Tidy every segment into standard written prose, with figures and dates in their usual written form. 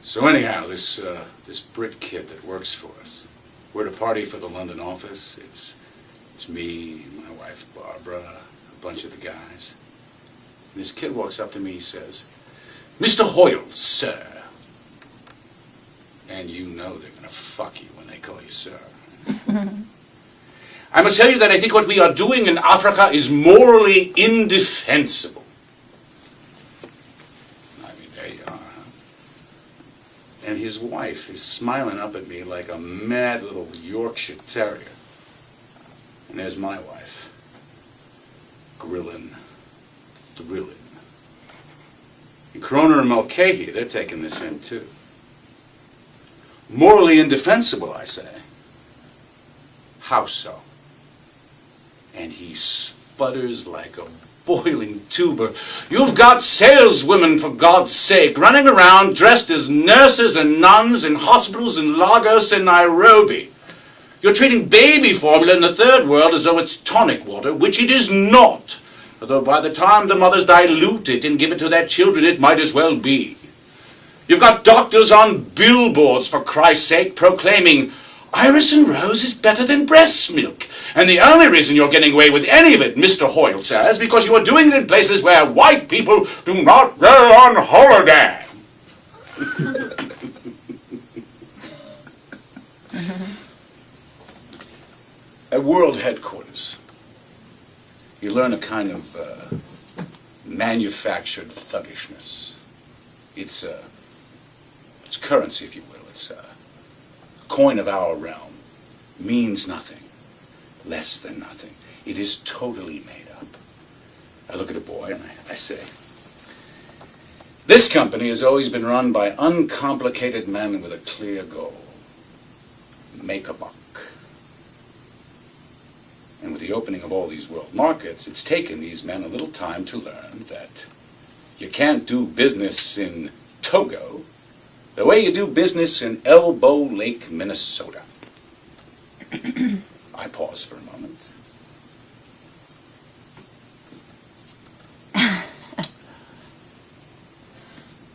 So anyhow, this Brit kid that works for us, we're at a party for the London office. It's me, my wife Barbara, a bunch of the guys. And this kid walks up to me, he says, "Mr. Hoyle, sir." And you know they're going to fuck you when they call you sir. "I must tell you that I think what we are doing in Africa is morally indefensible." I mean, there you are, huh? And his wife is smiling up at me like a mad little Yorkshire Terrier. And there's my wife, grilling, thrilling. And Kroner and Mulcahy, they're taking this in too. Morally indefensible, I say. How so? And he sputters like a boiling tuber. "You've got saleswomen, for God's sake, running around dressed as nurses and nuns in hospitals in Lagos and Nairobi. You're treating baby formula in the third world as though it's tonic water, which it is not. Although by the time the mothers dilute it and give it to their children, it might as well be. You've got doctors on billboards, for Christ's sake, proclaiming, 'Iris and Rose is better than breast milk.' And the only reason you're getting away with any of it, Mr. Hoyle, sir, is because you are doing it in places where white people do not go on holiday." At World Headquarters, you learn a kind of manufactured thuggishness. It's currency, if you will. It's a coin of our realm. Means nothing. Less than nothing. It is totally made up. I look at the boy and I say, "This company has always been run by uncomplicated men with a clear goal. Make a buck. And with the opening of all these world markets, it's taken these men a little time to learn that you can't do business in Togo the way you do business in Elbow Lake, Minnesota." I pause for a moment.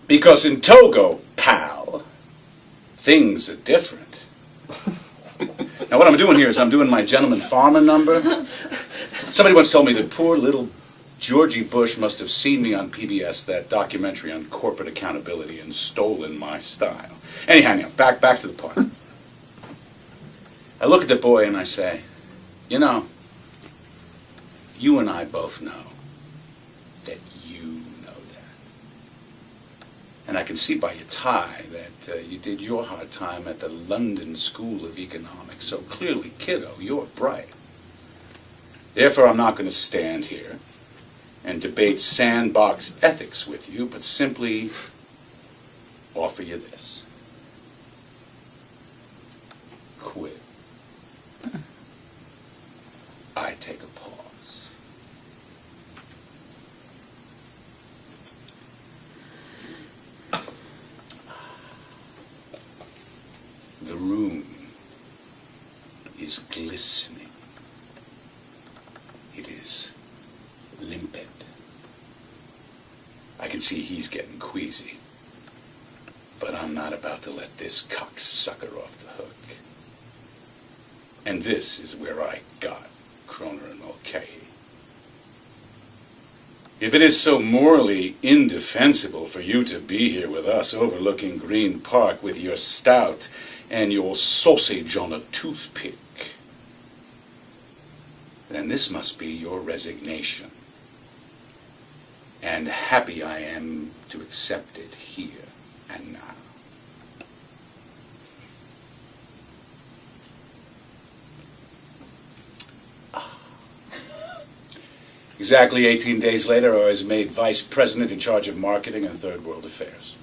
"Because in Togo, pal, things are different." Now what I'm doing here is I'm doing my gentleman farmer number. Somebody once told me that poor little Georgie Bush must have seen me on PBS, that documentary on corporate accountability, and stolen my style. Anyhow, back to the part. I look at the boy and I say, "You know, you and I both know that you know that. And I can see by your tie that you did your hard time at the London School of Economics, so clearly, kiddo, you're bright. Therefore, I'm not going to stand here and debate sandbox ethics with you, but simply offer you this. Quit. I take a pause. The room is glistening. It is limpid. I can see he's getting queasy. But I'm not about to let this cocksucker off the hook. And this is where I got Kroner and Mulcahy. If it is so morally indefensible for you to be here with us overlooking Green Park with your stout and your sausage on a toothpick, then this must be your resignation. And happy I am to accept it here and now. Exactly 18 days later, I was made vice president in charge of marketing and third world affairs.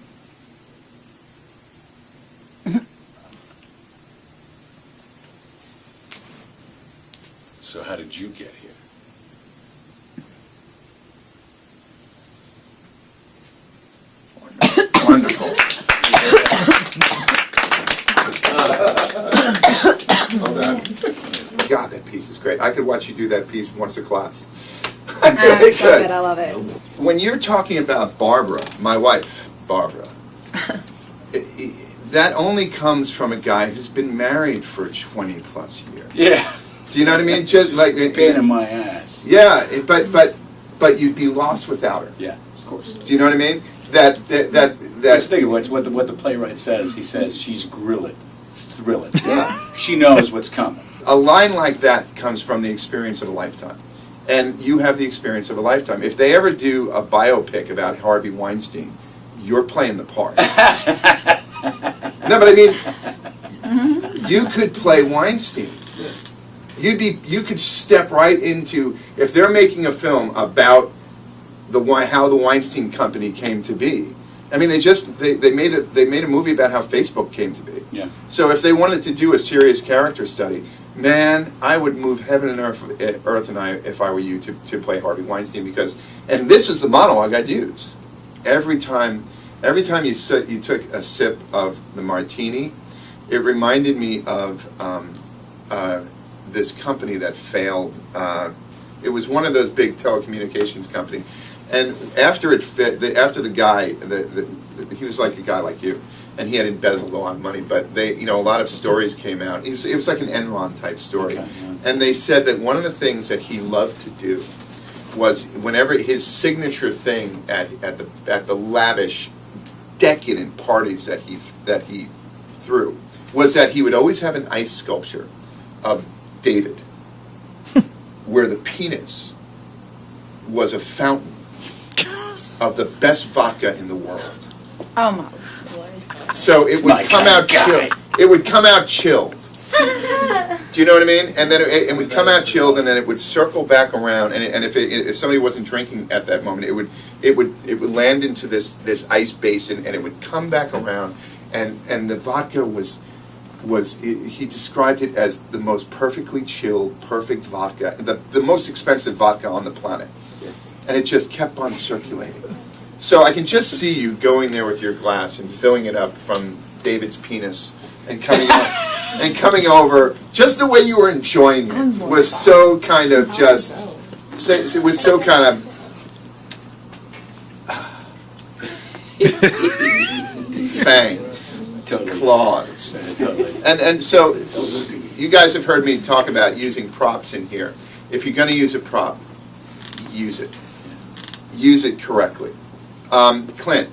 So how did you get here? Wonderful. God, that piece is great. I could watch you do that piece once a class. Really good. I love it. When you're talking about Barbara, my wife, Barbara, that only comes from a guy who's been married for 20 plus years. Yeah. Do you know what I mean? Just like pain in my ass. Yeah, but you'd be lost without her. Yeah, of course. Do you know what I mean? Just think of what the playwright says. He says she's thrilling. Yeah. She knows what's coming. A line like that comes from the experience of a lifetime. And you have the experience of a lifetime. If they ever do a biopic about Harvey Weinstein, you're playing the part. No, but I mean, you could play Weinstein. You could step right into, if they're making a film about how the Weinstein Company came to be. I mean, they made a movie about how Facebook came to be. Yeah. So if they wanted to do a serious character study, man, I would move heaven and earth and if I were you to play Harvey Weinstein, because, and this is the monologue I'd use every time you took a sip of the martini. It reminded me of this company that failed. It was one of those big telecommunications company, and after the guy, he was like a guy like you, and he had embezzled a lot of money, but a lot of stories came out. It was like an Enron type story, okay, yeah. And they said that one of the things that he loved to do was, whenever his signature thing at the lavish, decadent parties that he threw, was that he would always have an ice sculpture of David, where the penis was a fountain of the best vodka in the world. Oh my Lord! So it would come out chilled. It would come out chilled. Do you know what I mean? And then it would come out chilled, and then it would circle back around. And if somebody wasn't drinking at that moment, it would land into this ice basin, and it would come back around, and the vodka he described it as the most perfectly chilled, perfect vodka, the most expensive vodka on the planet. And it just kept on circulating. So I can just see you going there with your glass and filling it up from David's penis and coming over. Just the way you were enjoying it was so kind of just, it was so kind of, fangs, totally. Claws. Totally. And so you guys have heard me talk about using props in here. If you're going to use a prop, use it. Use it correctly. Clint,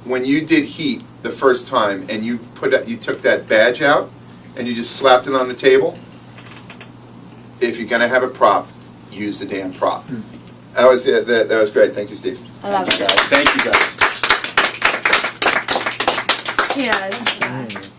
when you did Heat the first time and you took that badge out and you just slapped it on the table, if you're going to have a prop, use the damn prop. That was it. That was great. Thank you, Steve. I love it. Thank you guys. Cheers.